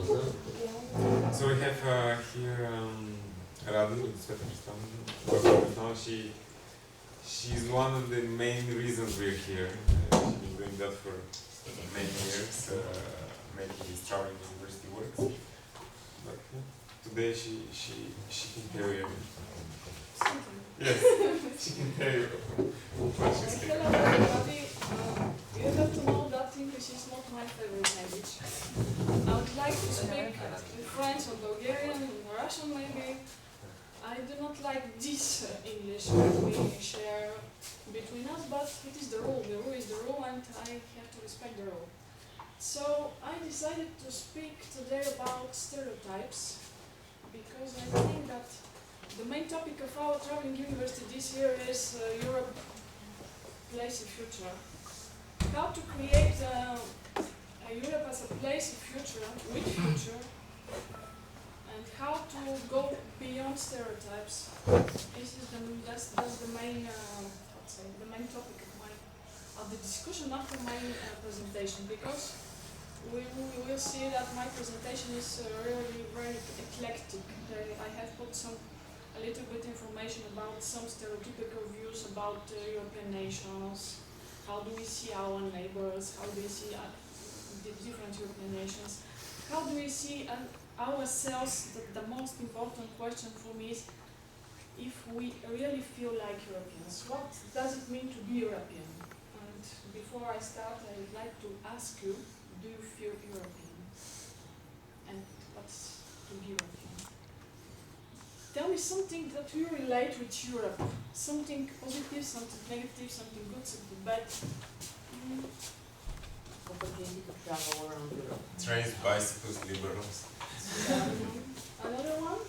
So we have here Radosveta. She's one of the main reasons we're here. She's been doing that for many years, making these traveling university works. But today she can tell you. Yes, she can tell you what she's thinking. Hello everybody. You have to know that English is not my favorite language. I would like to speak in French or Bulgarian or Russian maybe. I do not like this English that we share between us, but it is the rule. The rule is the rule and I have to respect the rule. So I decided to speak today about stereotypes because I think that the main topic of our traveling university this year is Europe Place of Future. How to create a Europe as a place of future, with future, and how to go beyond stereotypes. That's the main the main topic of the discussion after my presentation, because we will see that my presentation is really very eclectic. I have put a little bit information about some stereotypical views about European nations. How do we see our neighbors? How do we see the different European nations? How do we see ourselves? The most important question for me is if we really feel like Europeans. What does it mean to be European? And before I start, I would like to ask you, do you feel European? And what's to be European? Tell me something that you relate with Europe. Something positive, something negative, something good, something bad. Opportunity to travel around Europe. Trains, bicycles, liberals. Another one?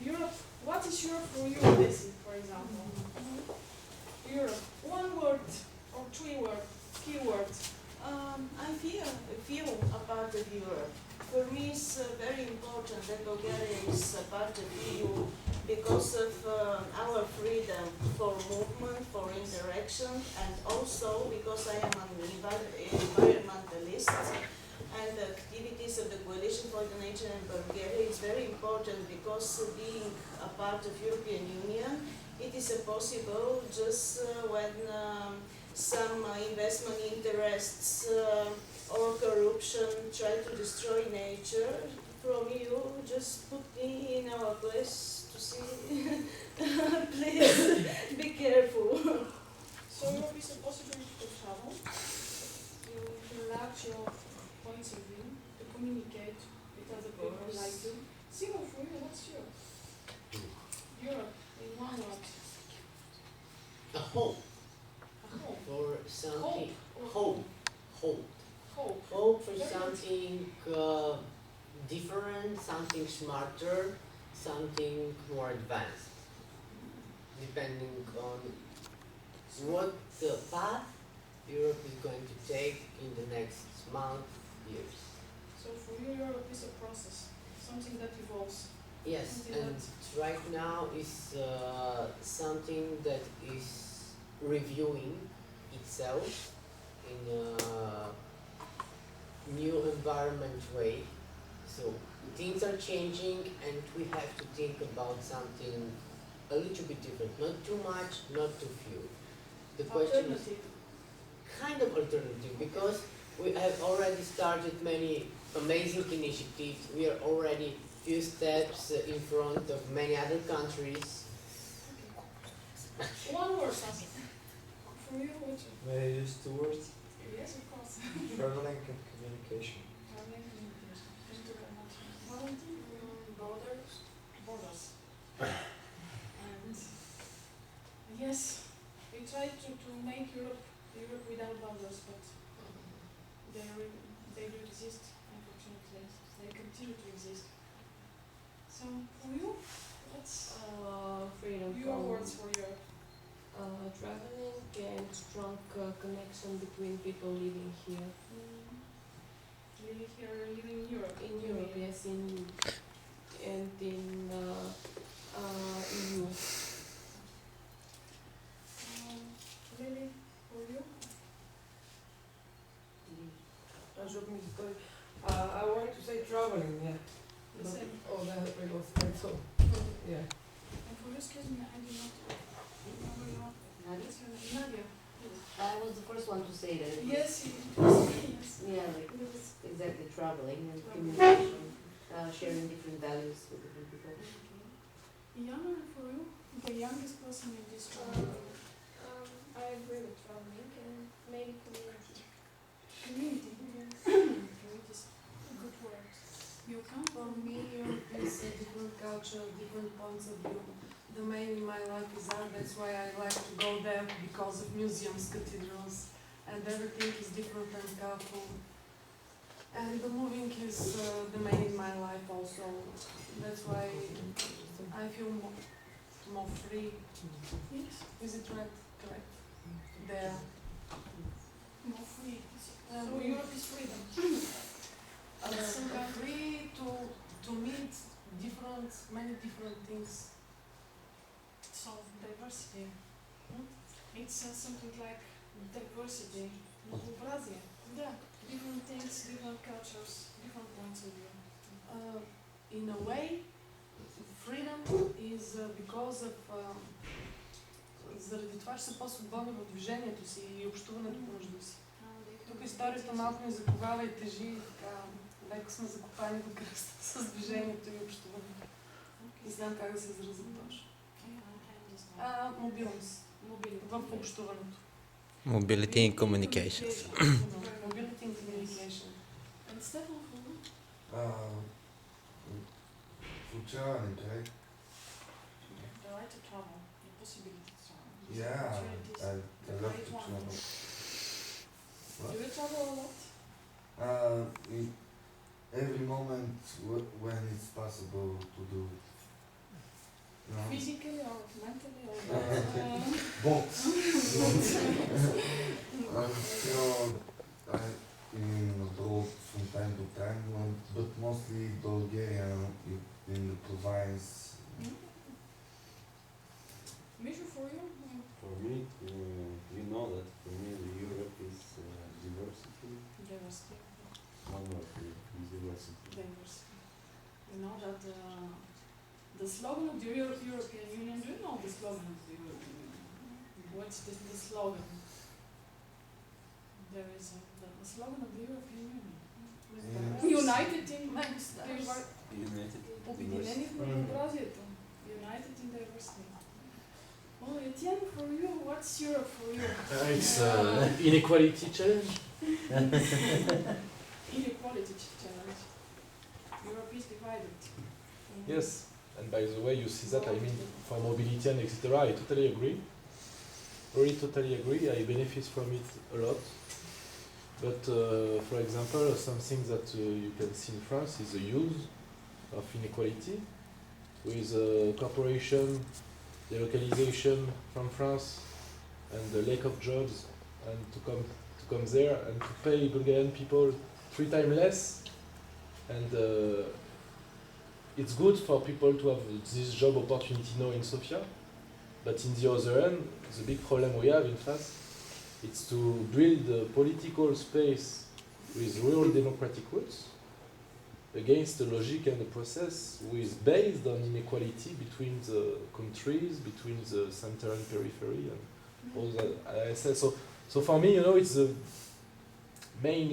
Europe. What is Europe for you, Bessie, for example? Europe. One word or three words, key words. I feel about the Europe. For me, it's very important that Bulgaria is a part of EU because of our freedom for movement, for interaction, and also because I am an environmentalist, and the activities of the Coalition for the Nature in Bulgaria is very important because being a part of European Union, it is possible just when some investment interests or corruption try to destroy nature. From you, just put me in our place to see. Please be careful. So Europe is a possibility to travel, to enlarge your points of view, to communicate with other people like you. Simon, for you, what's Europe? Europe, in one word. A hope A hope. for something. Hope. Hope. Hope. Hope for something different, something smarter, something more advanced. Depending on what the path Europe is going to take in the next month, years. So for you, Europe is a process, something that evolves. Yes, Something and that right now is something that is reviewing itself in a new environment way. So things are changing and we have to think about something a little bit different. Not too much, not too few. The question is alternative. kind of alternative because we have already started many amazing initiatives. We are already few steps in front of many other countries. One word, Sasha. For you, which? May I use two words? Yes, of course. Traveling and communication. Traveling and communication. Thank you very much. Valentin, borders. Borders. And yes, we try to make Europe without borders, but they do exist, unfortunately. They continue to exist. So, for you, what's Freedom your from words for Europe? traveling and strong connection between people living here. Living here, living in Europe. In Europe, yes, and in EU. Lily, for you? I want to say travel traveling, yeah. The But, same. oh, that was right, so, yeah. And for you, excuse me, I did not remember your Nadia? Nadia. I was the first one to say that. Yes, yes. Yeah, like Yes. exactly traveling and Traveling. communication, sharing different values with different people. Yana, for you, the youngest person in this room. I agree with traveling and maybe community. Community. Yes. Community is a good word. You come For me, Europe is a different culture, different points of view. The main in my life is art, that's why I like to go there because of museums, cathedrals, and everything is different and colorful. And the moving is the main in my life also. That's why I feel more free. Yes. Is it right? Correct. There. More free. So Um, Europe is freedom. Free to meet many different things. So diversity. It's something like diversity. Разнообразие. Yeah. Different things, different cultures, different points of view. In a way, freedom is because of заради това ще са по-свободни в движението си и общуването помежду си. Тук историята малко ни заковава и тежи и така леко сме закопани до кръста с движението и общуването. Не знам как да се изразя точно. Мобилност в общуването. Mobility and communications. Mobility and communication. And Stefan, for you? For traveling, right? The right to travel, the possibility to travel. Yeah, Opportunities. I love to travel. Do you travel a lot? In every moment when it's possible to do. Physically or mentally or Both. I'm still abroad from time to time, but mostly Bulgaria in the province. Misha, for you? For me, you know that for me Europe is diversity. Diversity. One word for you is diversity. Diversity. You know that the slogan of the European Union, do you know the slogan of the European Union? What's the slogan? There is the slogan of the European Union. United in United Обединени в многообразието. United in diversity. Well, Etienne, for you, what's Europe for you? It's inequality challenge. Inequality challenge. Europe is divided. Yes, and by the way, you see that, I mean, for mobility and etc., I totally agree. Really totally agree, I benefit from it a lot. But, for example, something that you can see in France is the use of inequality with corporation, delocalization from France, and the lack of jobs, and to come there and to pay Bulgarian people 3 times less, and it's good for people to have this job opportunity now in Sofia, but in the other end, the big problem we have in France, it's to build a political space with real democratic roots against the logic and the process which is based on inequality between the countries, between the center and periphery, and all that. I said so for me, you know, it's the main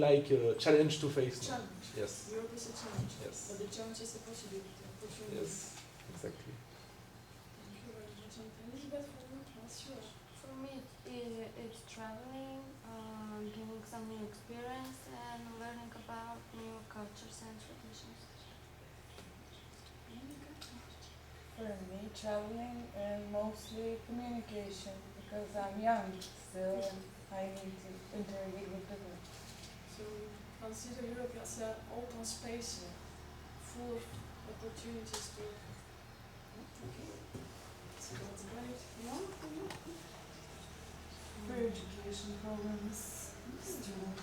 challenge to face. Challenge. Yes. Europe is a challenge. Yes. But the challenge is a possibility. Opportunity. Yes. Exactly. Thank you very much. And Elizabeth, for you, what's yours? For me, it's traveling, gaining some new experience, and learning about new cultures and traditions. For me, traveling and mostly communication, because I'm young still and I need to interrogate with people. So you consider Europe as an open space, full of opportunities to. Okay. So that's great. Yeah, for you? For education programs, student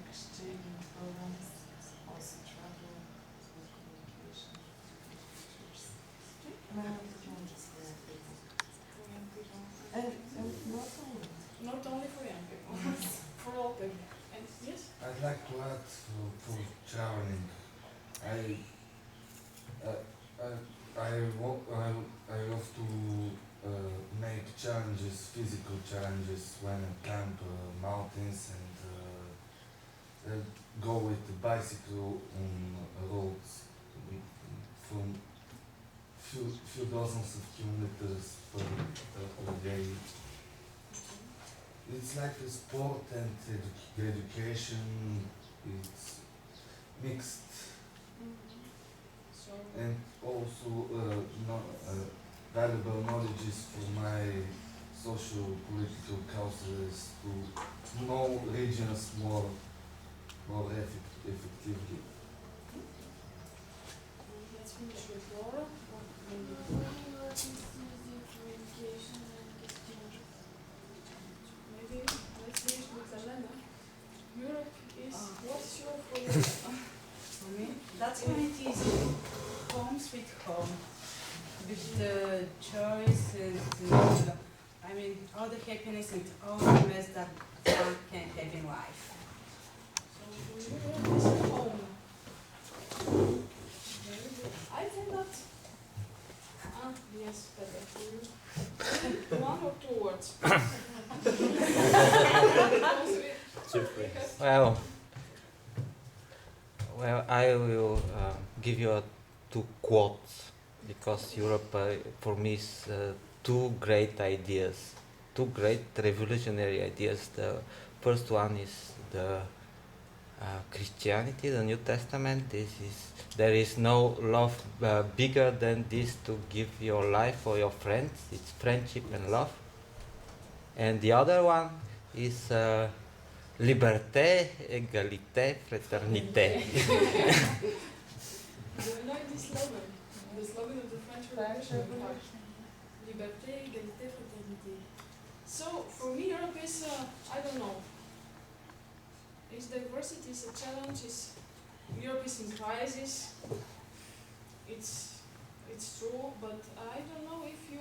exchange programs, also travel, communication, and I want to join this for young people. For young people. And not only. Not only for young people, for all people. And yes? I'd like to add for traveling. I I love to make challenges, physical challenges when I climb mountains and go with the bicycle on roads from few dozens of kilometers per day. It's like a sport and education. It's mixed. So And also valuable knowledge for my social political causes to know regions more effectively. let's finish with Laura. Maybe let's finish with Elena. Europe is what's Europe for you? For me, that's quite easy. Home sweet home. With the choice and I mean all the happiness and all the mess that one can have in life. So for you, Europe is home. Very good. I think that yes, better for you. One or two words. Well, I will give you two quotes because Europe, for me, is two great ideas, two great revolutionary ideas. The first one is the Christianity, the New Testament. There is no love bigger than this to give your life for your friends. It's friendship and love. And the other one is liberté, égalité, fraternité. Do you know this slogan? The slogan of the French Revolution. Liberté, égalité, fraternité. So for me, Europe is I don't know. Its diversity is a challenge. Europe is in crisis. It's true, but I don't know if you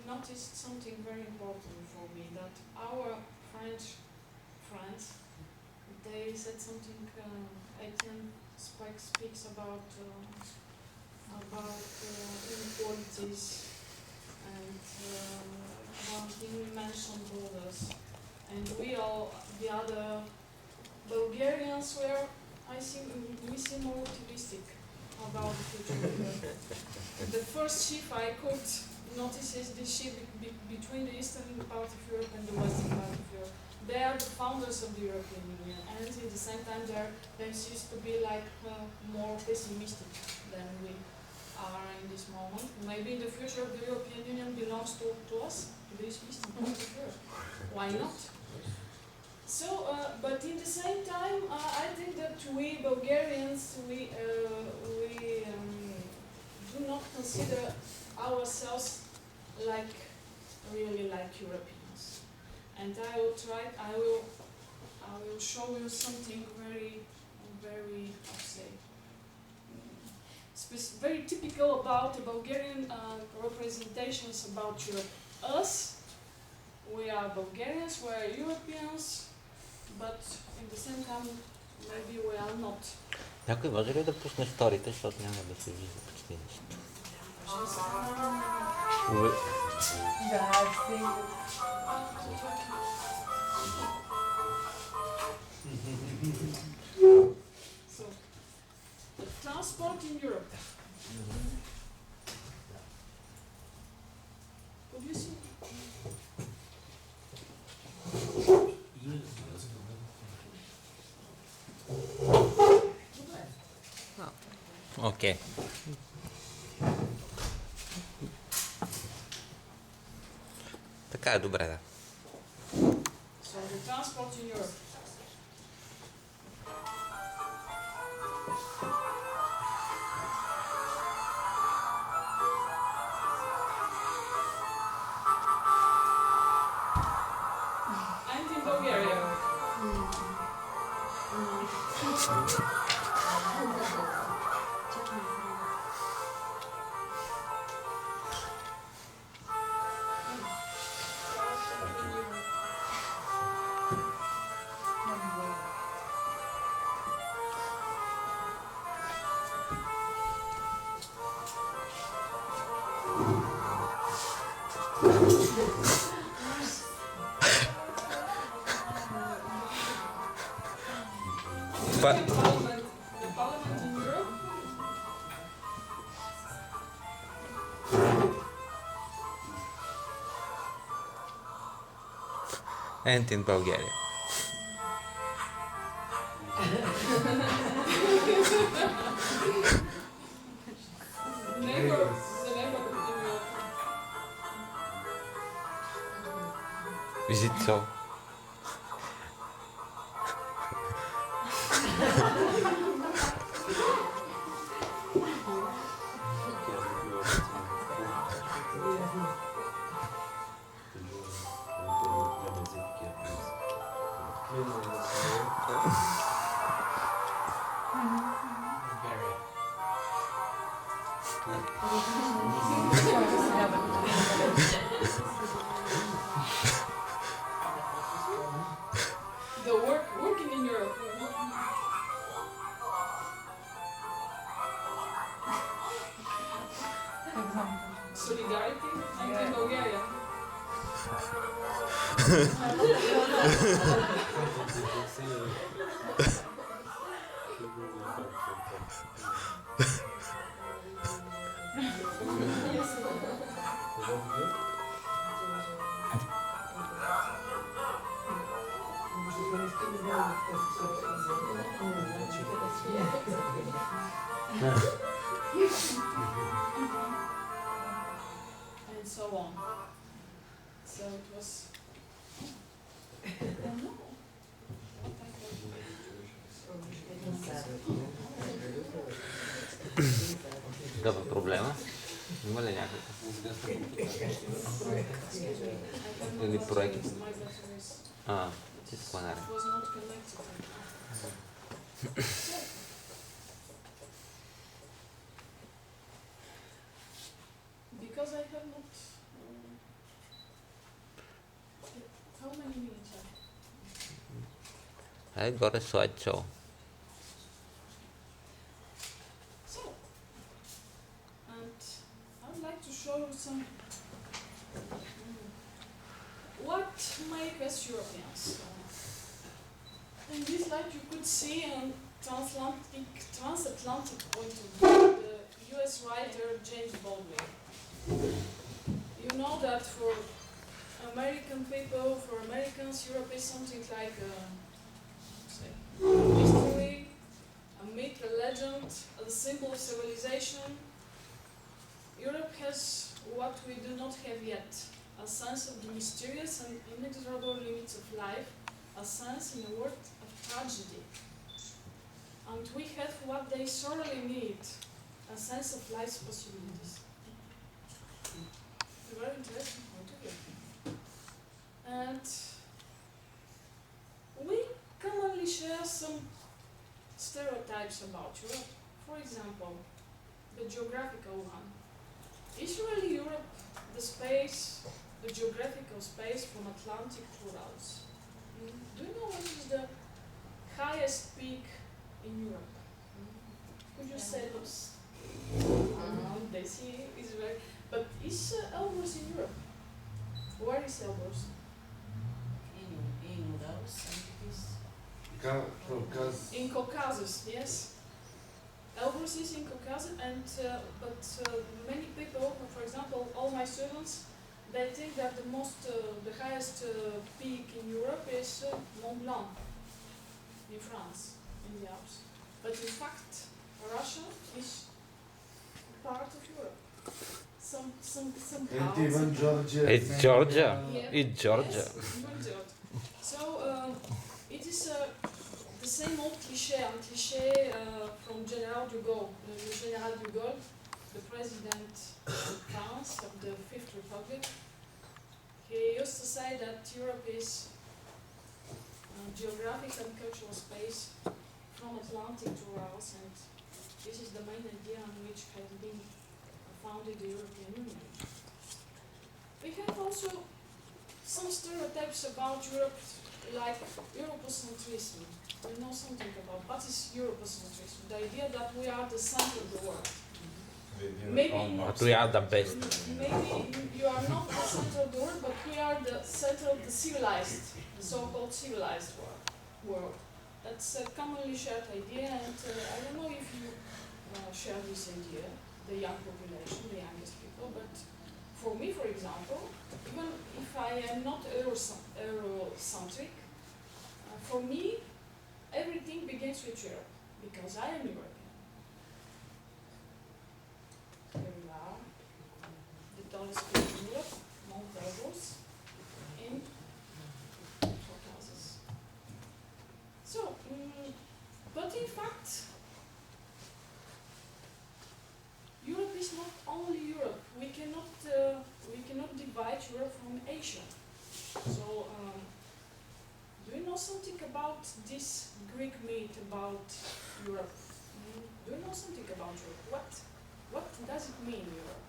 noticed something very important for me, that our French friends, they said something. Etienne speaks about inequalities and about mentioned borders, and we all the other Bulgarians were we seem more optimistic about the future. The first shift I could notice is the shift between the eastern part of Europe and the western part of Europe. They are the founders of the European Union, and at the same time they used to be like more pessimistic than we are in this moment. Maybe the future of the European Union belongs to us, to this eastern part of Europe. Why not? So, but in the same time, I think that we Bulgarians, we do not consider ourselves really like Europeans. And I will show you something very very typical about the Bulgarian representations about Europe. Us, we are Bulgarians, we are Europeans, but in the same time, maybe we are not. Някой може ли да пусне вторите, защото няма да се вижда почти нищо? So, the transport in Europe. Could you see? Окей. Така е добре, да. So the transport in Europe. And in Bulgaria. But The parliament in Europe. and in Bulgaria. The neighborhood in Europe. Is it so? The working in Europe. Solidarity and in Bulgaria. And so on. So it was. I don't know. Какъв е проблема? Има ли някакъв? Или проект? Disciplinary. Because I have not. How many minutes? I got a slideshow. So, and I would like to show you some. What makes us Europeans? In this slide, you could see an transatlantic point of view, the U.S. writer James Baldwin. You know that for American people, for Americans, Europe is something like history, a myth, a legend, a symbol of civilization. Europe has what we do not have yet, a sense of the mysterious and inexorable limits of life, a sense, in a word, of tragedy. And we have what they sorely need, a sense of life's possibilities. A very interesting point of view. And we commonly share some stereotypes about Europe. For example, the geographical one. Is really Europe the space, the geographical space from Atlantic to Urals? Do you know what is the highest peak in Europe? Could you say those? They see is very. But is Elbrus in Europe? Where is Elbrus? In Urals, and it is. In Caucasus, yes. Elbrus is in Caucasus, and but many people, for example, all my students, they think that the highest peak in Europe is Mont Blanc in France, in the Alps. But in fact, Russia is part of Europe. Somehow. And even Georgia. It's Georgia. Yeah. It's Georgia. Yes, even Georgia. So it is the same old cliché from General de Gaulle, the president of France of the Fifth Republic. He used to say that Europe is a geographic and cultural space from Atlantic to Urals, and this is the main idea on which has been founded the European Union. We have also some stereotypes about Europe, like Europocentrism. We know something about what is Europocentrism, the idea that we are the center of the world. They didn't Maybe- found more But we are the best. Maybe you are not the center of the world, but we are the center of the civilized, the so-called civilized world. That's a commonly shared idea, and I don't know if you share this idea, the young population, the youngest people, but for me, for example, even if I am not Eurocentric, for me, everything begins with Europe, because I am European. Here we are, the tallest peak in Europe, Mount Elbrus, in Caucasus. So, but in fact, Europe is not only Europe. We cannot divide Europe from Asia. So, do you know something about this Greek myth about Europe? Do you know something about Europe? What does it mean, Europe?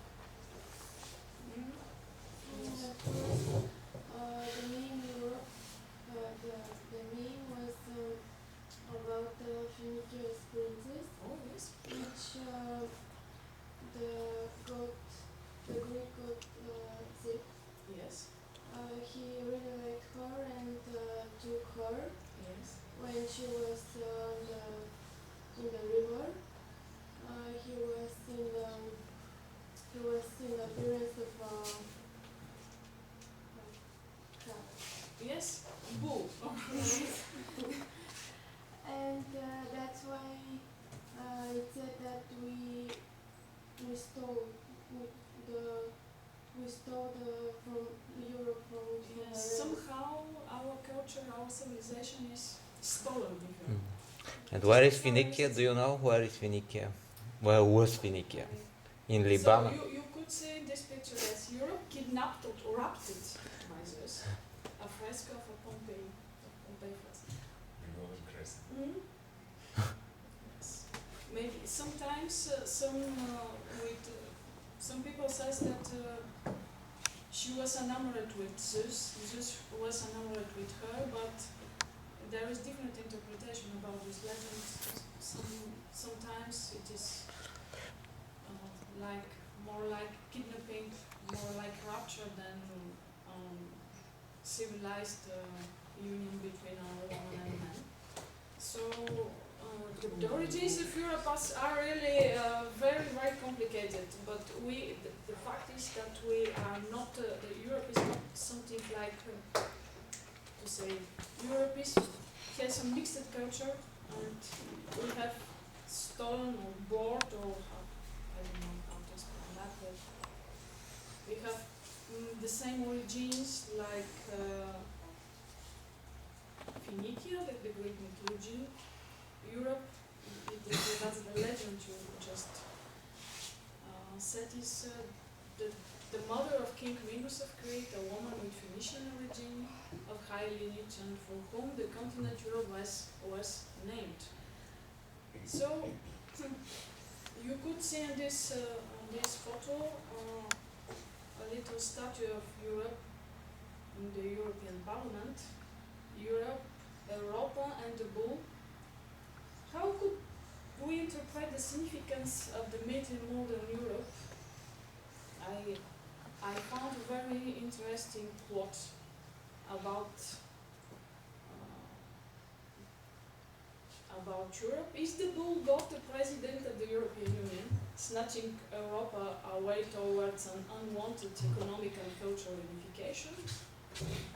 The name Europe, the name was about the Phoenician princess, Oh yes. which the Greek god Zeus. Yes. He really liked her and took her Yes. when she was in the river. He was in the appearance of a crab. Yes. Bull. And that's why it said that we stole from Europe from Yes. the Somehow our culture, our civilization is stolen here. And where is Phoenicia? Do you know where is Phoenicia? Where was Phoenicia? In Lebanon. So you could say this picture as Europe kidnapped or corrupted by Zeus. A fresco of a Pompeii fresco. The Golden Crescent. Yes. Maybe sometimes some people says that she was enamored with Zeus. Zeus was enamored with her, but there is different interpretation about this legend. Sometimes it is more like kidnapping, more like rapture than civilized union between a woman and man. So the origins of Europe are really very, very complicated. But the fact is that we are not. Europe is not something like to say. Europe has a mixed culture, and we have stolen or bought or I don't know how to explain that, but we have the same origins like Phoenicia, like the Greek mythology. Europe, that's the legend you just said, is the mother of King Minos of Crete, a woman with Phoenician origin, of high lineage, and for whom the continent Europe was named. So, you could see in this photo a little statue of Europe in the European Parliament. Europe, Europa, and the bull. How could we interpret the significance of the myth in modern Europe? I found a very interesting quote about Europe. Is the bull god the president of the European Union, snatching Europa away towards an unwanted economic and cultural unification?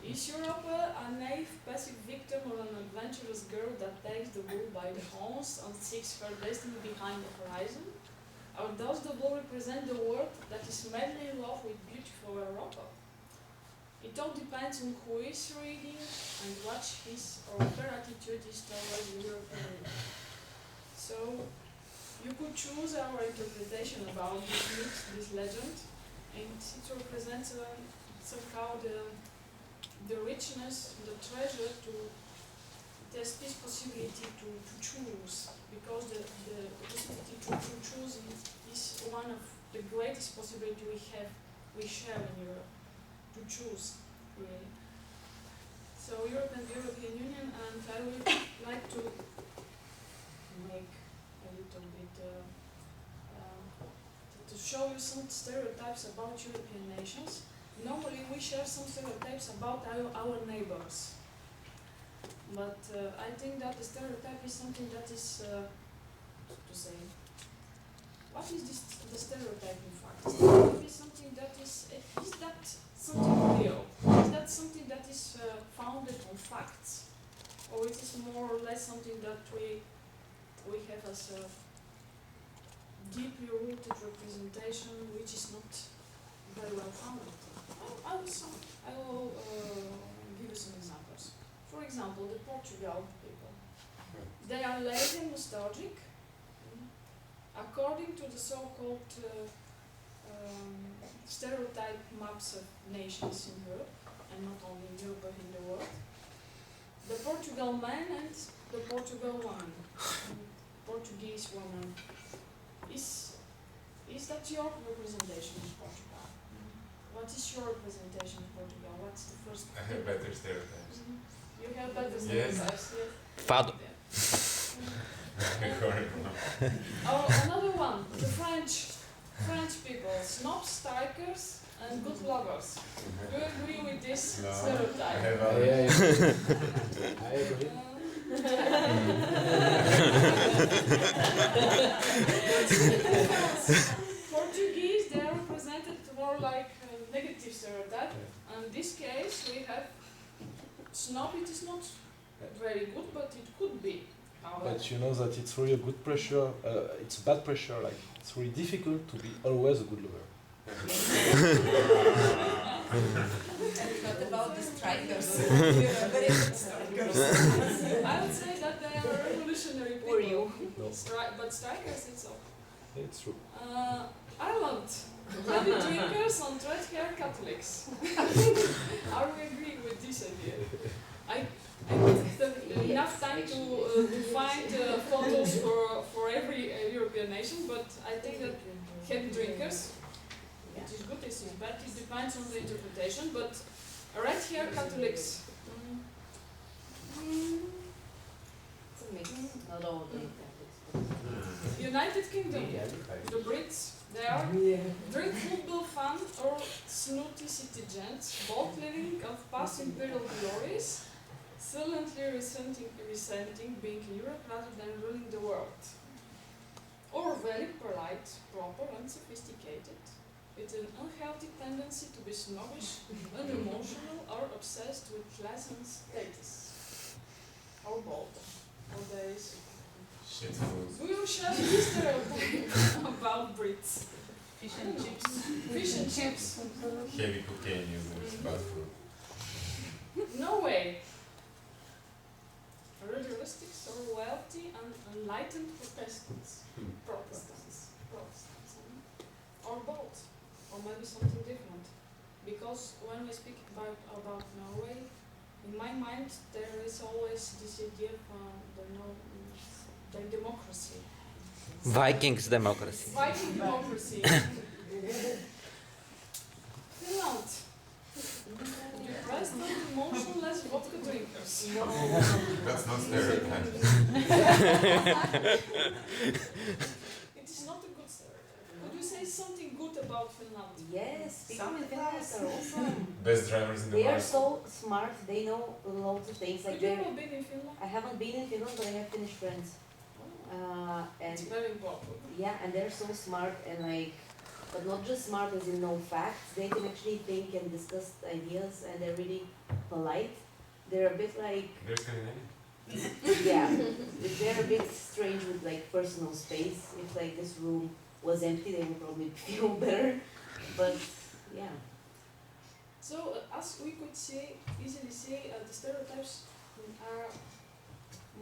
Is Europa a naive, passive victim or an adventurous girl that takes the bull by the horns and seeks her destiny behind the horizon? Or does the bull represent the world that is madly in love with beautiful Europa? It all depends on who is reading and what his or her attitude is towards the European Union. So, you could choose our interpretation about this myth, this legend, and it represents somehow the richness, the treasure there's this possibility to choose, because the possibility to choose is one of the greatest possibility we share in Europe, to choose, really. So Europe and the European Union, and I would like to make a little bit to show you some stereotypes about European nations. Normally we share some stereotypes about our neighbors. But I think that the stereotype is something that is, to say, what is this, the stereotype in fact? The stereotype is something that is that something real? Is that something that is founded on facts? Or it is more or less something that we have as a deeply rooted representation which is not very well founded? I will give you some examples. For example, the Portugal people. They are lazy and nostalgic. According to the so-called stereotype maps of nations in Europe, and not only in Europe but in the world, the Portugal man and the Portugal woman, Portuguese woman, is that your representation in Portugal? What is your representation in Portugal? What's the first? I have better stereotypes. You have better stereotypes, yes. Fado. Another one, the French people, snobs, strikers, and good lovers. Do you agree with this stereotype? I agree. Portuguese, they are represented more like a negative stereotype. And in this case, we have snob. It is not very good, but it could be. But you know that it's really a good pressure, it's bad pressure, like it's really difficult to be always a good lover. And what about the strikers? You are very good strikers. I would say that they are revolutionary people. Were you? No. But strikers, it's all. It's true. Ireland. Heavy drinkers and red hair Catholics. Are we agreeing with this idea? I took enough time to find photos for every European nation, but I think that heavy drinkers, it is good, it is bad, it depends on the interpretation, but red hair Catholics. It's a mix, not all the Catholics. United Kingdom, the Brits, they are drink football fan or snooty city gents, both living of past imperial glories, silently resenting being in Europe rather than ruling the world. Or very polite, proper and sophisticated, with an unhealthy tendency to be snobbish, unemotional or obsessed with class and status. Or bold. Or there is... Shit food. Do you share this stereotype about Brits? Fish and chips. Fish and chips. Heavy cocaine users, bad food. No way. Ritualistics or wealthy and enlightened Protestants. Or both. Or maybe something different. Because when we speak about Norway, in my mind there is always this idea of the democracy. Vikings democracy. Viking democracy. Finland. Depressed and emotionless vodka drinkers. No. That's not stereotype. It is not a good stereotype. Would you say something good about Finland? Yes, people in Finland are awesome. Best drivers in the They world. are so smart, they know loads of things. Like Have you ever been in Finland? I haven't been in Finland, but I have Finnish friends. And It's very important. yeah, and they're so smart and like, but not just smart as in no facts. They can actually think and discuss ideas, and they're really polite. They're a bit like They're Scandinavian. yeah, they're a bit strange with like personal space. If like this room was empty, they would probably feel better. But yeah. So as we could easily say, the stereotypes are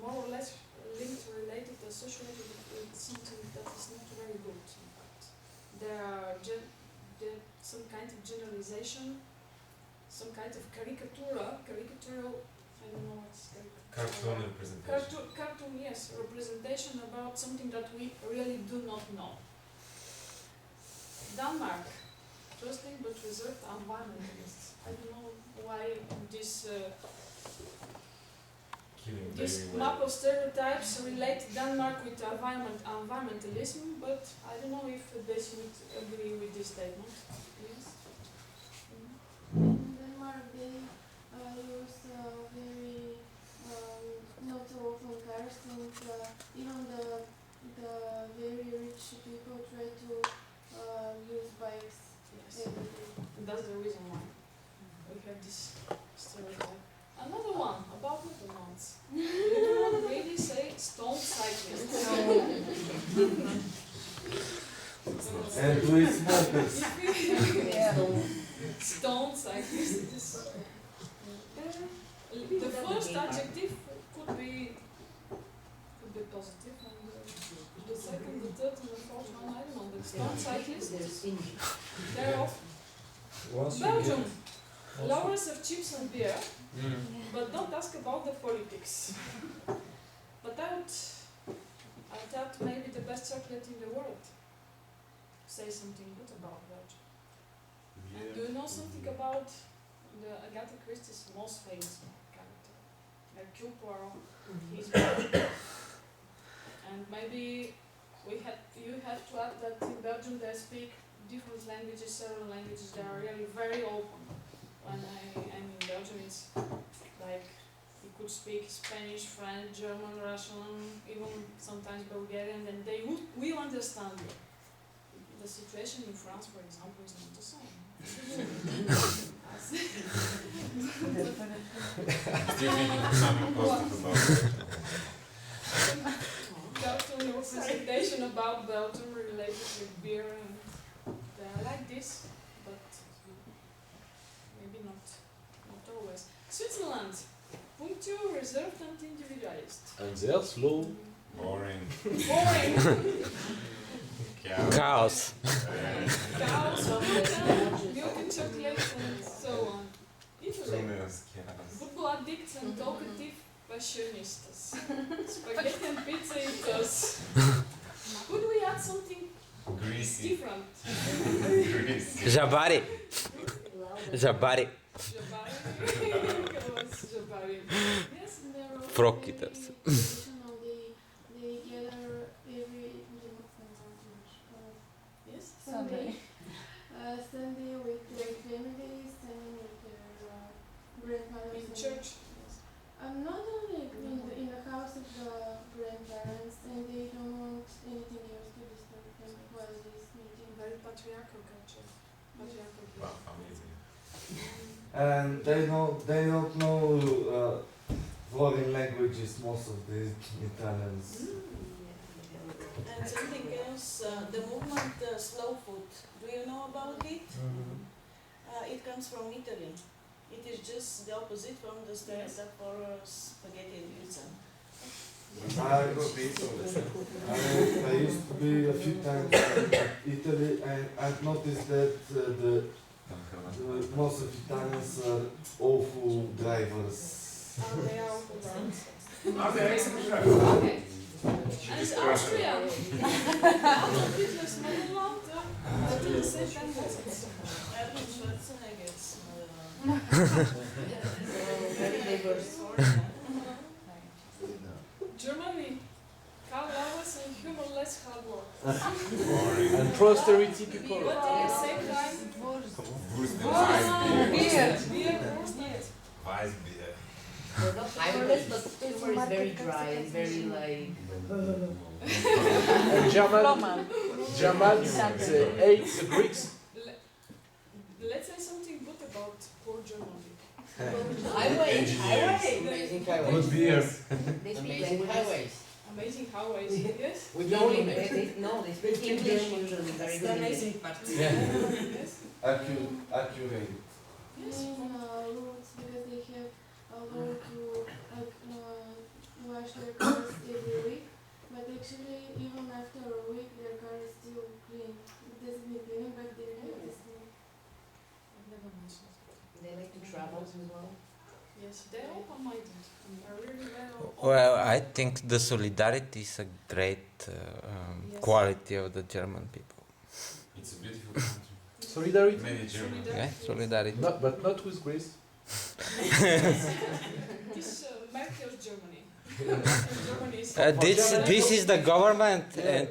more or less linked, related, associated with something that is not very good. In fact, there are some kind of generalization, some kind of caricatural. I don't know what's Cartoon representation. Cartoon, yes, representation about something that we really do not know. Denmark, trusting but reserved environmentalists. I don't know why this killing This very map well. of stereotypes relate Denmark with environmentalism, but I don't know if they should agree with this statement. Yes. In Denmark, they use very not so often cars, and even the very rich people try to use bikes Yes. every day. And that's the reason why we have this stereotype. Another one about little ones. You don't really say stone cyclists. And with smokers. Yeah. Stone cyclists. The first adjective could be positive, and the second, the third, and the fourth one, I don't know. The stone cyclists, they're of Belgium. Lovers of chips and beer, but don't ask about the politics. But I thought maybe the best chocolate in the world. Say something good about Belgium. And do you know something about the Agatha Christie's most famous character? Hercule Poirot. He's Belgian. And maybe you have to add that in Belgium they speak different languages, several languages. They are really very open. When I'm in Belgium, it's like you could speak Spanish, French, German, Russian, even sometimes Bulgarian, and they will understand you. The situation in France, for example, is not the same. Still thinking something positive about it. Belgium representation about Belgium related with beer, and they are like this, but maybe not always. Switzerland, punctual, reserved, and individualist. And they are slow. Boring. Boring. Chaos. Chaos, milk and chocolate, and so on. Interesting. Football addicts and talkative fashionistas. Spaghetti and pizza eaters. Could we add something greasy different? Greasy. Jabari. Jabari. Jabari. Yes, And they're also Frokitas. very traditional. They gather every yes, Sunday with their families and with their grandfathers. in and church. not only in the house of the grandparents, and they don't want anything else to disturb them while this meeting. Very patriarchal culture. Patriarchal. Wow, amazing. And they don't know foreign languages, most of the Italians. And something else, the movement slow food. Do you know about it? It comes from Italy. It is just the opposite from the stereotype for spaghetti and pizza. I used to be a few times in Italy, and I've noticed that most of Italians are awful drivers. They are awful drivers. Okay. And Austria. Adolf Hitler's motherland, but in the same language. Arnold Schwarzenegger's Very diverse. Germany. Car lovers and humorless hard work. And prosperity people. But at the same time, Beer. beer. Weissbier. They're not humorless, but humor is very dry and very like. And Germans, they hate the Greeks. Let's say something good about poor German people. Highways. Amazing highways. Good beer. They speak Amazing languages. highways. Amazing highways, yes? With No, no they, limit. they speak English usually very It's the good. amazing part. Yeah. Yes. Accurate. Yes. Roads, because they have a law to wash their cars every week, but actually even after a week their car is still clean. It doesn't need cleaning, but they have this clean. They like to travel as well. Yes, they're open-minded. They're really very open. Well, I think the solidarity is a great Yes. quality of the German people. It's a beautiful country. Solidarity. Many German. Yeah, solidarity. But not with Greece. This Merkel's Germany. Germany is This is the government, and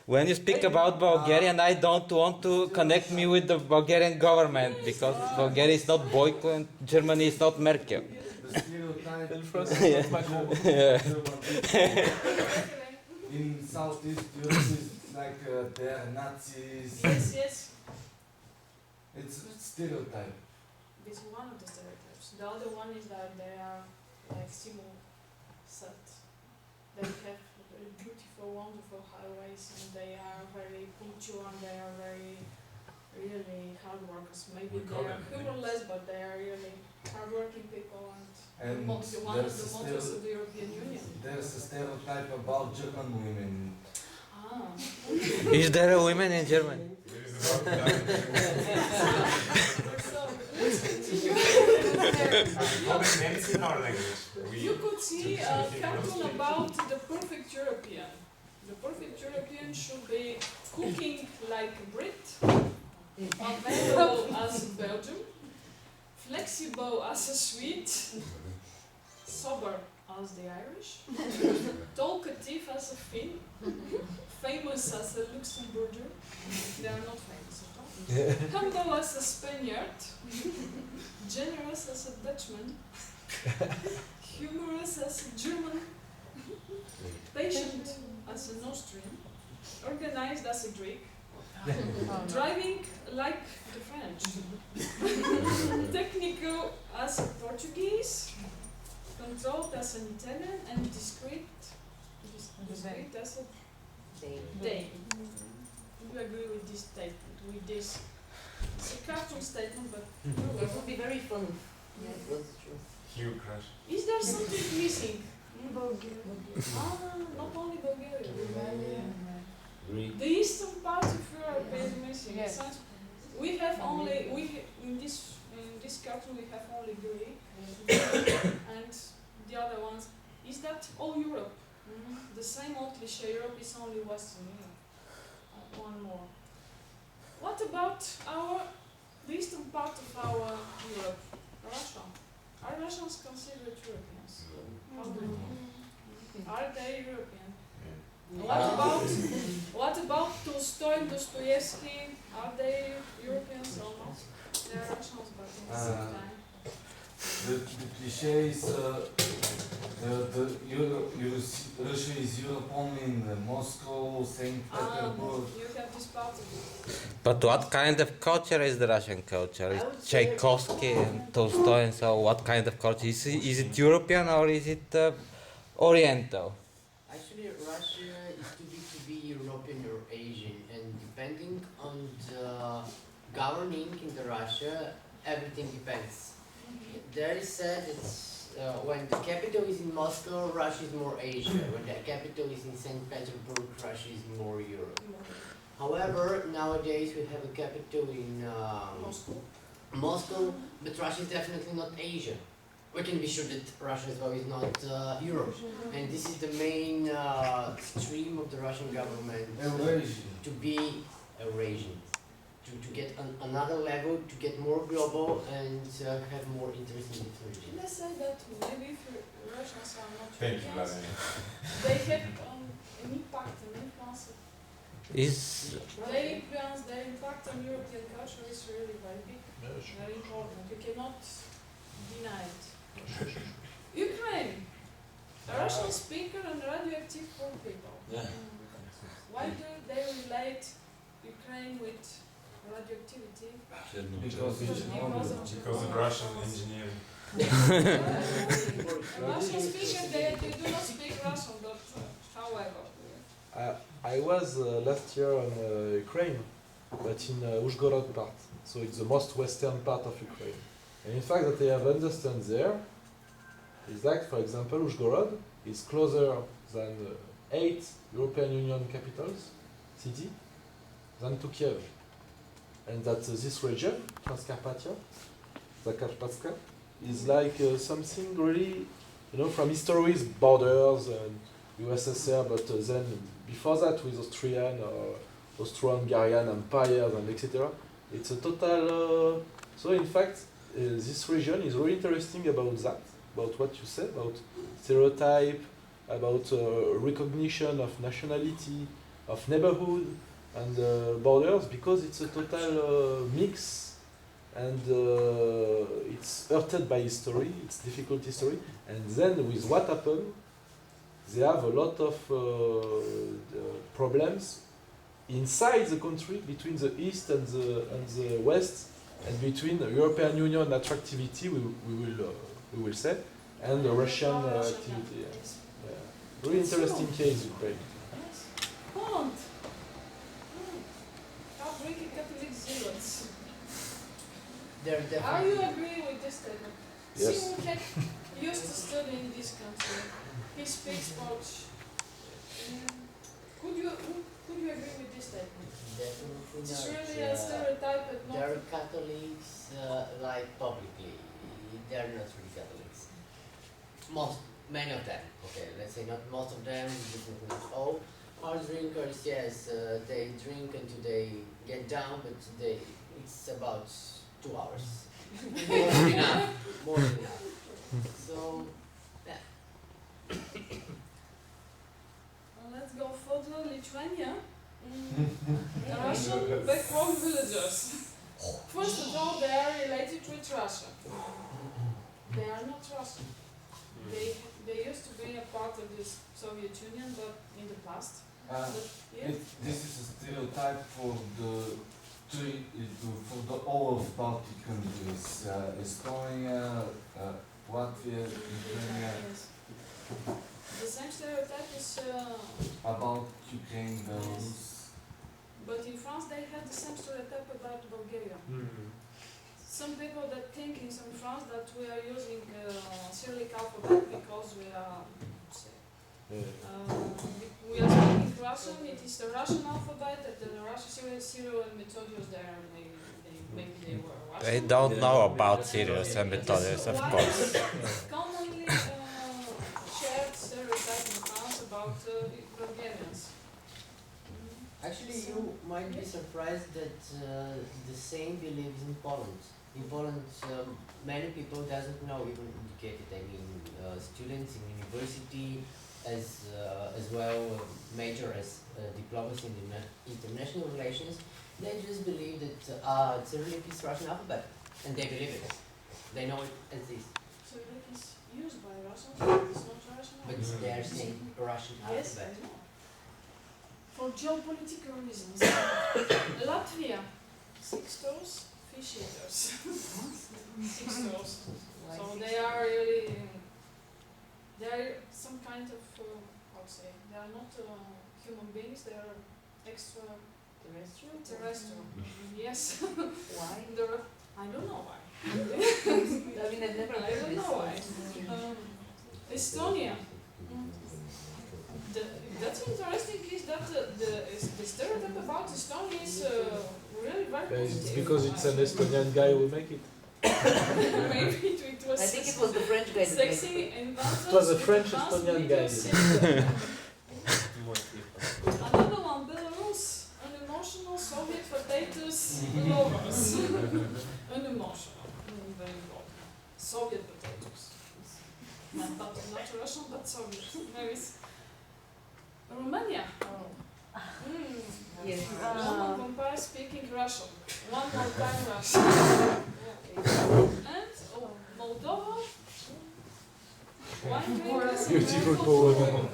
when you speak about Bulgarian, I don't want to connect me with the Bulgarian government because Bulgaria is not Boyko and Germany is not Merkel. The stereotype And France is not Macron. in Southeast Europe is like they're Nazis. Yes, yes. It's stereotype. This is one of the stereotypes. The other one is that they are like Simo set. They have very beautiful, wonderful highways, and they are very punctual, and they are very, really hard workers. Maybe We they call are them humorless, but they are really hardworking people, and And one of the mottos of the European Union. There's a stereotype about German women. Ah. Is there a woman in Germany? There is about that. So, let's continue. Names in our language. You could see a cartoon about the perfect European. The perfect European should be cooking like a Brit, available as a Belgium, flexible as a Swede, sober as the Irish, talkative as a Finn, famous as a Luxembourger. They are not famous at all. Humble as a Spaniard, generous as a Dutchman, humorous as a German, patient as an Austrian, organized as a Greek, driving like the French, technical as a Portuguese, controlled as an Italian, and discreet as a Dane. Do you agree with this statement? With this? It's a cartoon statement, but It would be very fun. Yeah. That's true. Huge crush. is there something missing? Not only Bulgaria. Greek. The eastern part of Europe is missing. Yes. We have only in this cartoon we have only Greek and the other ones. Is that all Europe? The same old cliché. Europe is only Western Europe. One more. What about the eastern part of our Europe? Russia. Are Russians considered Europeans? How do you think? Are they European? What about Tolstoy and Dostoevsky? Are they Europeans or not? They are Russians, but at the same time. The cliche is Russia is Europe only in Moscow, St. Petersburg. You have this part of it. But what kind of culture is the Russian culture? Is Tchaikovsky and Tolstoy and so what kind of culture? Is it European or is it Oriental? Actually, Russia is too big to be European or Asian, and depending on the governing in the Russia, everything depends. There is said it's when the capital is in Moscow, Russia is more Asia. When the capital is in St. Petersburg, Russia is more Europe. However, nowadays we have a capital in Moscow, but Russia is definitely not Asia. We can be sure that Russia as well is not Europe. And this is the main stream of the Russian government to be Eurasian. To get another level, to get more global and have more interesting differentiation. Let's say that maybe if Russians are not Thank you, Europeans, Vladimir. they have an impact, an influence. Their impact on European culture is really very big, very important. You cannot deny it. Ukraine, a Russian speaker and radioactive poor people. Why do they relate Ukraine with radioactivity? Because of Russian engineering. Russian speaker, they do not speak Russian, but however. I was last year in Ukraine, but in Uzhgorod part, so it's the most western part of Ukraine. And in fact, that I have understand there is that, for example, Uzhgorod is closer than 8 European Union capitals, city, than to Kiev. And that this region, Transcarpathia, Zakarpatska, is like something really, from history's borders and USSR, but then before that with Austrian or Austro-Hungarian empires and etc. It's a total. So in fact, this region is really interesting about that about what you said about stereotype, about recognition of nationality, of neighborhood and borders, because it's a total mix, and it's hurted by history, it's difficult history, and then with what happened, they have a lot of problems inside the country, between the East and the West, and between the European Union attractivity, we will say, and the Russian activity. Yeah. Really interesting case, Ukraine. Yes. Poland. Heartbreaking Catholic zealots. They're Are definitely. you agree with this statement? Yes. Simon used to study in this country. He speaks Polish. Could you agree with this statement? Definitely It's not. really a stereotype, but not. They're Catholics, like publicly. They're not really Catholics. Many of them. Okay, let's say not most of them. Definitely not all. Hard drinkers, yes, they drink until they get down, but it's about 2 hours. More than enough. More than enough. So, yeah. Let's go further. Lithuania. Russian backward villagers. First of all, they are related with Russia. They are not Russian. They used to be a part of the Soviet Union, but in the past. This is a stereotype for the all of Baltic countries, Estonia, Latvia, Lithuania. Yes. The same stereotype is. About Ukraine, Belarus. But in France, they have the same stereotype about Bulgaria. Some people that think in France that we are using Cyrillic alphabet because we are speaking Russian. It is the Russian alphabet, and the Russian Cyril and Methodius there. Maybe they were Russian. They don't know about Sirius and Methodius, of course. Commonly shared stereotype in France about Bulgarians. Actually, you might be surprised that the same believes in Poland. In Poland, many people doesn't know, even educated, I mean, students in university, as well major as diplomas in international relations, they just believe that Cyrillic is Russian alphabet, and they believe it. They know it as this. Cyrillic is used by Russians, it's not Russian. But they are saying Russian Yes, I alphabet. know. For geopolitical reasons. Latvia, 6 toes, fish eaters. 6 toes. So they are really, they are some kind of, how to say, they are not human beings, they are extra terrestrial. Yes. Why? I don't know why. I mean, I've never I heard don't this. know why. Estonia. That's interesting is that the stereotype about Estonia is really very positive. It's because it's an Estonian guy who make it. Maybe it was. I think it was the French guy that made Sexy it. inventors. It was a with French advanced Estonian legal guy. system. Another one, Belarus, unemotional Soviet potatoes lovers. Unemotional, very good. Soviet potatoes. Not Russian, but Soviet. Maybe it's Romania. Yes. Roman vampire speaking Russian. One more time Russian. And Moldova. Wine drinkers and Beautiful miracle poem. women.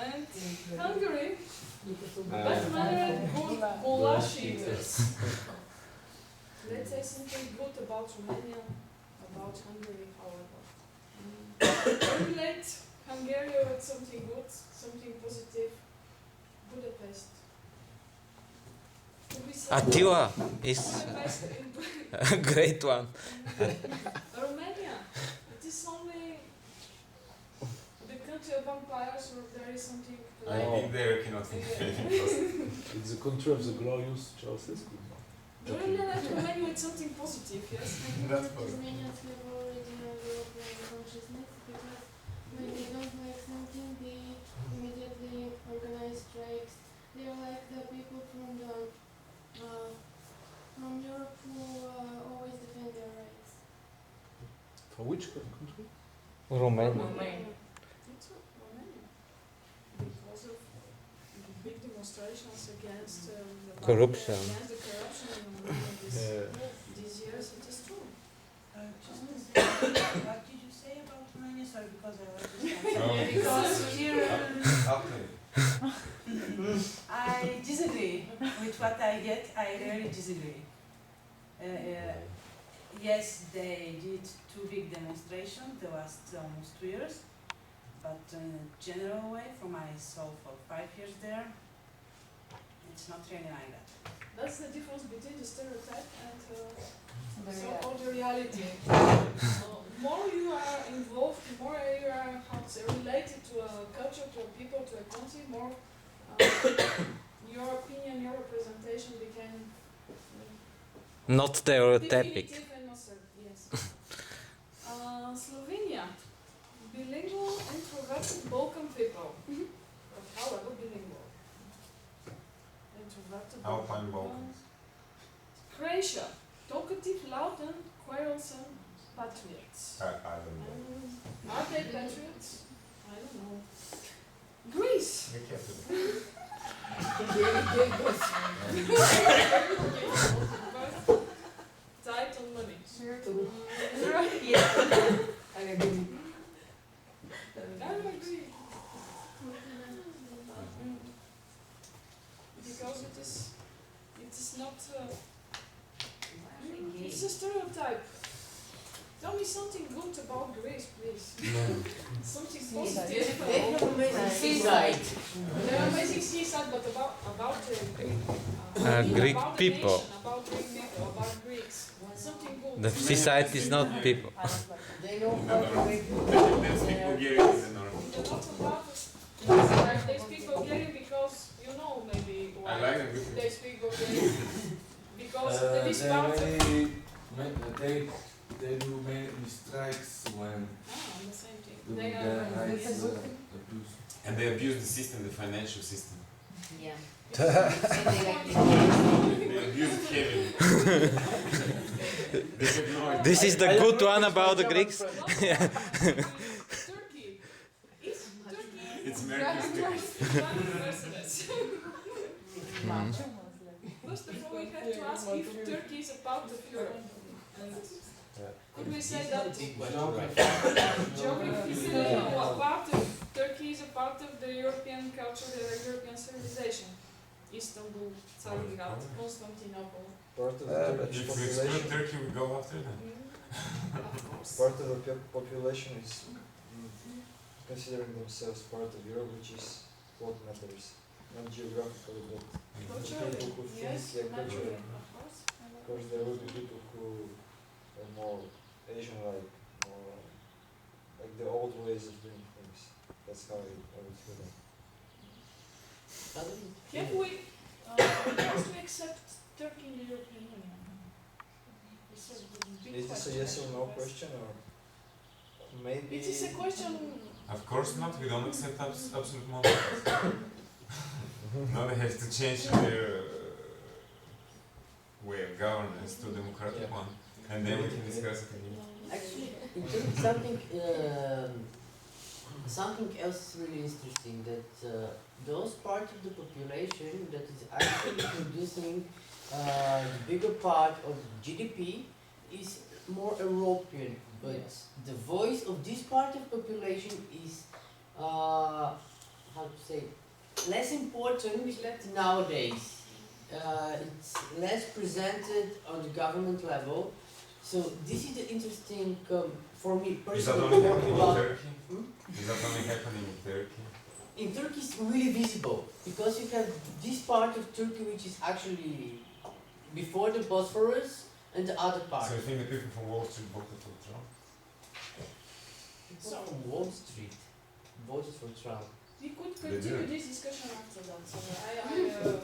And Hungary. Bad-mannered goulash eaters. Let's say something good about Romania, about Hungary, however. Relate Hungary with something good, something positive. Budapest. Attila is Budapest a great one. Romania. It is only the country of vampires where there is something I think there cannot be It's the country of the glorious Ceausescu. Really like Romania with something positive, yes? That's possible. Romanians have already a European consciousness because when they don't like something, they immediately organize strikes. They are like the people from Europe who always defend their rights. which country? Romania. It's Romania. Because of big demonstrations against Corruption. against the corruption in Romania these years. It is true. What did you say about Romania? Sorry, because I was just because here I disagree with what I get. I really disagree. Yes, they did 2 big demonstrations the last almost 2 years, but in a general way, from I saw for 5 years there, it's not really like that. That's the difference between the stereotype and so-called reality. More you are involved, more you are related to a culture, to a people, to a country, more your opinion, your representation became Not stereotypic. definitive and not certain. Yes. Slovenia, bilingual, introverted Balkan people. But however, bilingual. Introverted Alpine Balkans. Croatia, talkative, loud, and quarrelsome patriots. I don't know. Are they patriots? I don't know. Greece. We kept it. Tight on money. Yeah. I agree. Because it is not. It's a stereotype. Tell me something good about Greece, please. Something positive. They have amazing seaside. They are amazing seaside, but about Greek about people. The nation, about Greek people, about Greeks. Something good. The seaside is not people. They know how to make They speak Bulgarian is the norm. They speak Bulgarian because you know maybe why I like them. they speak Bulgarian. Because this part of They do many strikes when the same thing. the They are rights abused. And they abuse the system, the financial system. Yeah. They abuse it heavily. They have no idea. This is the good one about the Greeks. Turkey. It's Merkel's Greece. First of all, we have to ask if Turkey is a part of Europe. And could we say that geographically, a part of Turkey is a part of the European culture, the European civilization? Istanbul, Tsarigrat, Constantinople. Part of the Turkish If we exclude population, Turkey, we go after them. Of course. part of the population is considering themselves part of Europe, which is what matters, not geographically, but Culturally, people who think, yes, culturally. of course. Of course, there will be people who are more Asian-like, more like the old ways of doing things. That's how I would feel that. Can we accept Turkey in the European Union? This is a big Is this a question. yes or no question, or maybe? It is a question. Of course not, we don't accept absolute monarchies. Now they have to change their way of governance to a democratic one, and then we can discuss it again. Actually, something else is really interesting, that those part of the population that is actually producing the bigger part of GDP is more European, but the voice of this part of population is how to say, less important nowadays. It's less presented on the government level. So this is the interesting for me Is that personally. only happening in Turkey? Is that only happening in Turkey? In Turkey it's really visible because you have this part of Turkey which is actually before the Bosphorus and the other part. So you think the people from Wall Street voted for Trump? It's not on Wall Street voted for Trump. We could They continue do. this discussion after that. So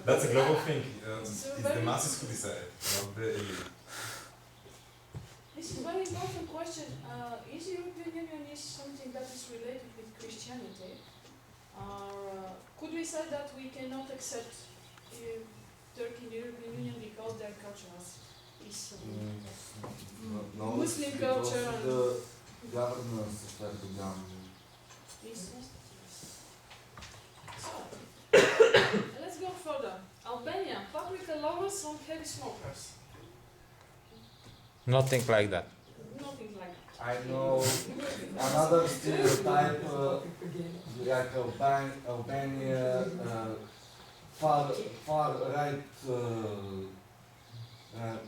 That's a global thing. It's It's a the very- masses who decide, not the elite. This is a very important question. Is European Union is something that is related with Christianity? Or could we say that we cannot accept Turkey in the European Union because their culture is No, Muslim because culture? the governance of Erdogan. So, let's go further. Albania, paprika lovers or heavy smokers? Nothing like that. Nothing like that. I know another stereotype, like Albania, far right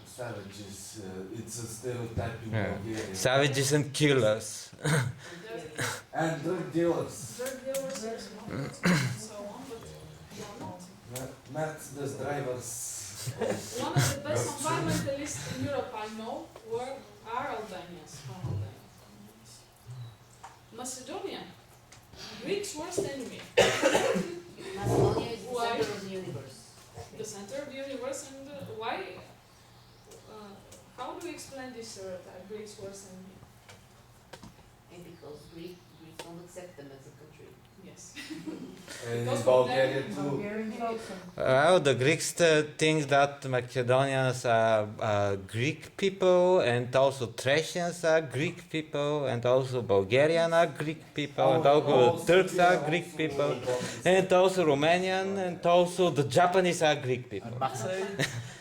savages. It's a stereotype in Bulgaria. Savages and killers. And drug dealers. Drug dealers and smokers and so on, but they are not. Mercedes drivers. One of the best environmentalists in Europe I know are Albanians from Albania. Macedonia, Greeks' worst enemy. Macedonia is the Why? center of the universe. The center of the universe, and why? How do we explain this stereotype, Greeks' worst enemy? And because Greeks don't accept them as a country. Yes. And Because in Bulgaria too. Bulgarians also. Well, the Greeks think that Macedonians are Greek people, and also Thracians are Greek people, and also Bulgarian are Greek people, and also Turks are Greek people, and also Romanian, and also the Japanese are Greek people. Marseille?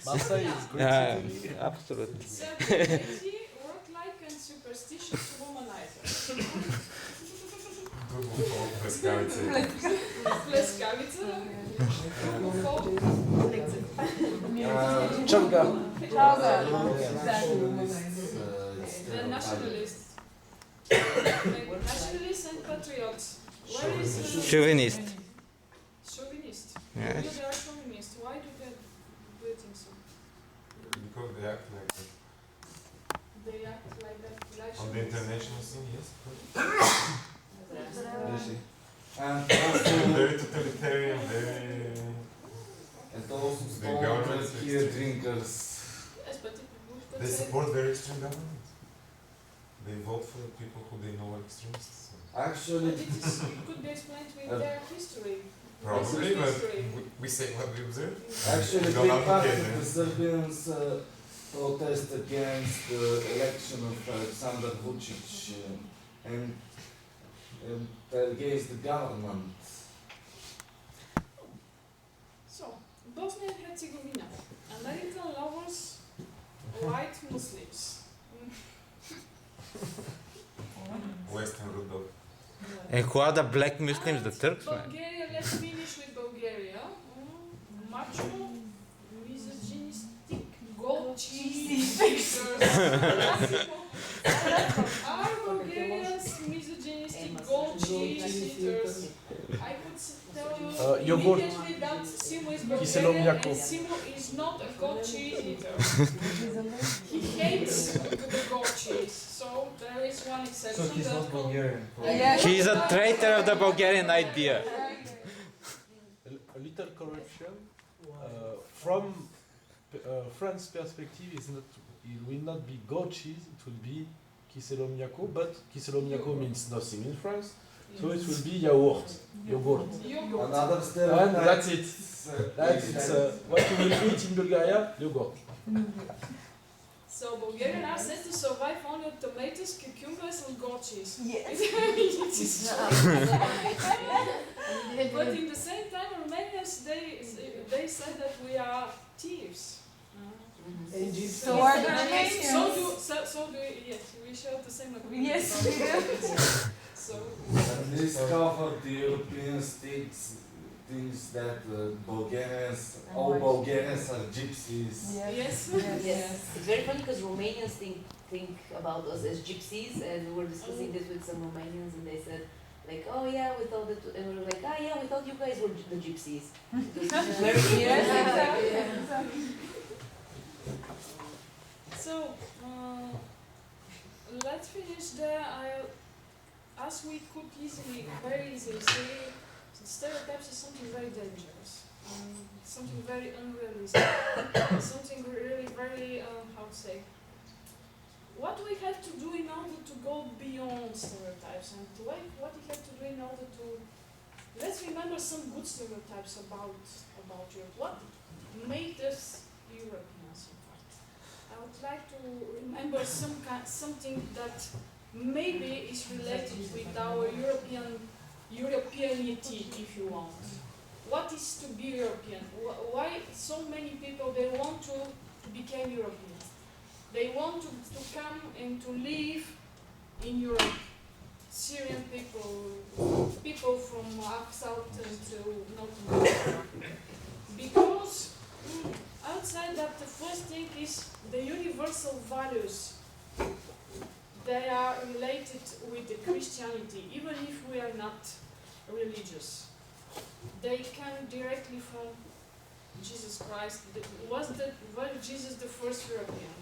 Marseille is Greek city. Absolutely. Serbian work-like and superstitious womanizer. Pleskavice. Pleskavice. Chalga. The nationalists. Nationalists and patriots. Where is Chauvinist. Chauvinist. Yes. Because they are chauvinist. Why do they think so? Because they act like that. They act like that. Like On the international scene, yes. And Very totalitarian, very... And also The strong government beer drinkers. Yes, but They support very extreme government. They vote for people who they know are extremists. Actually, But it is, could be explained with their history. Probably, Recent but history. we say what we observe. actually, We don't big part advocate of them. the Serbians protest against the election of Alexander Vucic and against the government. So, Bosnia and Herzegovina. American lovers, white Muslims. Western Rudolph. And who are the black Muslims? The Turks, man. Bulgaria, let's finish with Bulgaria. Macho, misogynistic, gold cheese eaters. Are Bulgarians misogynistic, gold cheese eaters? I could tell you Yogurt. immediately that Simo is Bulgarian Kyselom and Yakov. Simo is not a goat cheese eater. He hates the goat cheese. So there is one exception. So he's that not Bulgarian. He is a traitor of the Bulgarian idea. A little correction. From France's perspective, it will not be goat cheese, it will be Kyselom Yakov, but Kyselom Yakov means nothing in France, so it will be yogurt. Yogurt. Another stereotype. And that's it. That's what you will eat in Bulgaria, yogurt. So Bulgarians are said to survive only on tomatoes, cucumbers, and goat cheese. Yes. It is but in the same time, Romanians they said that we are thieves. So are the Romanians. So do we, yes, we share the same opinion. Yes, we do. So And this covered the Europeans thinks that all Bulgarians are gypsies. yes. Yes. It's very funny because Romanians think about us as gypsies, and we were discussing this with some Romanians, and they said, like, oh yeah, we thought that, and we were like, yeah, we thought you guys were the gypsies. Very Yes, exactly. So let's finish there. As we could very easily say, stereotypes is something very dangerous, something very unrealistic, something really very, how to say, what do we have to do in order to go beyond stereotypes, and what we have to do in order to, let's remember some good stereotypes about Europe. What made us Europeans, in fact? I would like to remember something that maybe is related with our Europeanity, if you want. What is to be European? Why so many people, they want to become Europeans? They want to come and to live in Europe. Syrian people, people from south to North America. Because outside that, the first thing is the universal values. They are related with the Christianity, even if we are not religious. They come directly from Jesus Christ. Was Jesus the first European?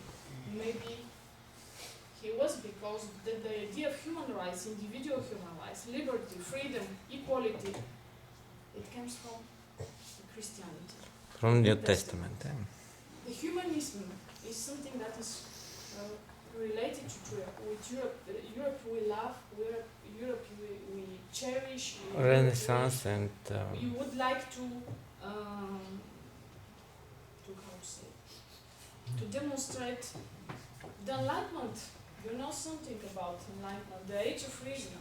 Maybe he was, because the idea of human rights, individual human rights, liberty, freedom, equality, it comes from Christianity. From New Testament. The humanism is something that is related to Europe. With Europe, Europe we love, Europe we cherish. Renaissance and... we would like to demonstrate the Enlightenment. You know something about Enlightenment, the Age of Reason.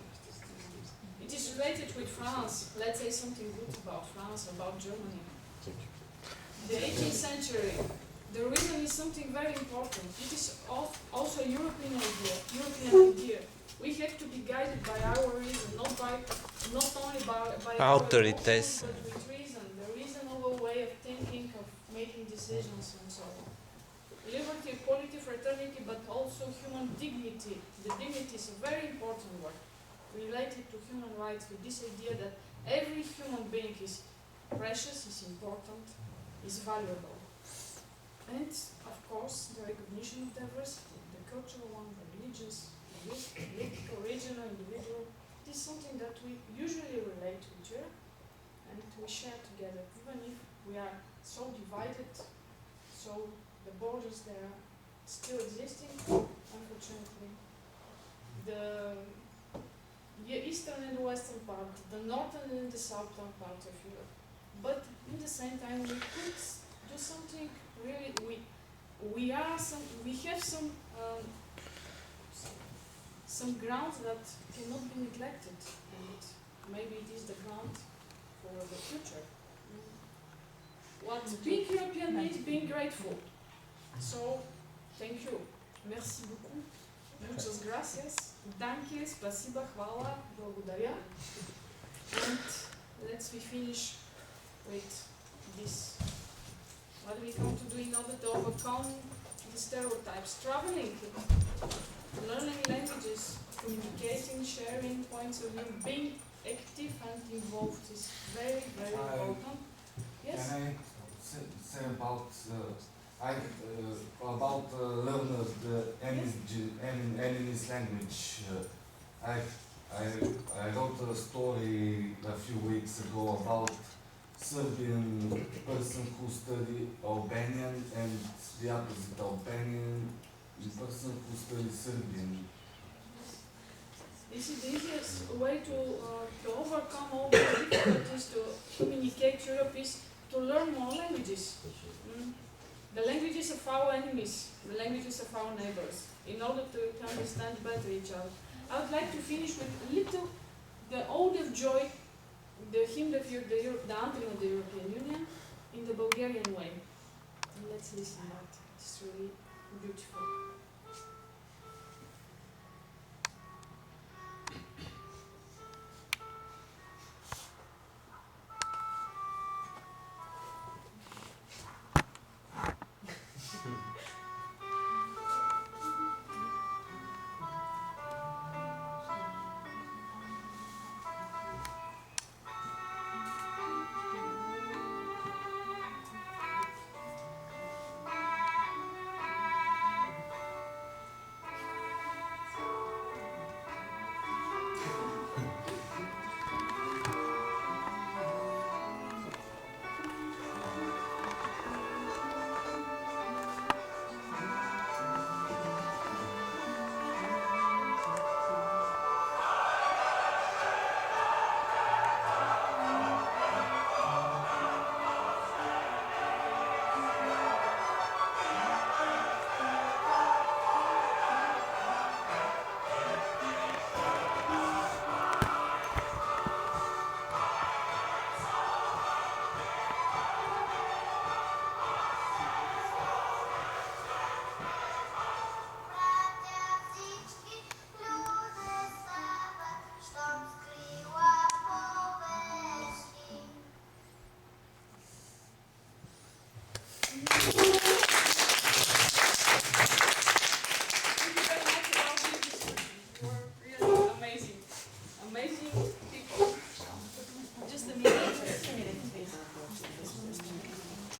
It is related with France. Let's say something good about France, about Germany. The 18th century. The reason is something very important. It is also a European idea. We have to be guided by our reason, not only by authorities, but with reason. The reasonable way of thinking, of making decisions, and so on. Liberty, equality, fraternity, but also human dignity. The dignity is a very important word related to human rights, with this idea that every human being is precious, is important, is valuable. And, of course, the recognition of diversity, the cultural one, the religious, the political, regional, individual. It is something that we usually relate to each other and we share together, even if we are so divided, so the borders there are still existing, unfortunately. The eastern and the western part, the northern and the southern part of Europe. But in the same time, we could do something really. We have some grounds that cannot be neglected, and maybe it is the ground for the future. What being European means being grateful. So, thank you. Merci beaucoup. Muchas gracias. Danke, спасибо, хвала, благодаря. And let's finish with this. What we come to do in order to overcome the stereotypes? Traveling, learning languages, communicating, sharing points of view, being active and involved is very, very important. Yes? Can I say about learn the enemy's language? I wrote a story a few weeks ago about Serbian person who studied Albanian and the opposite Albanian, the person who studied Serbian. This is the easiest way to overcome all the difficulties to communicate Europe is to learn more languages. The languages of our enemies, the languages of our neighbors, in order to understand better each other. I would like to finish with a little, the Ode of Joy, the hymn of the anthem of the European Union, in the Bulgarian way. And let's listen to that. It's really beautiful.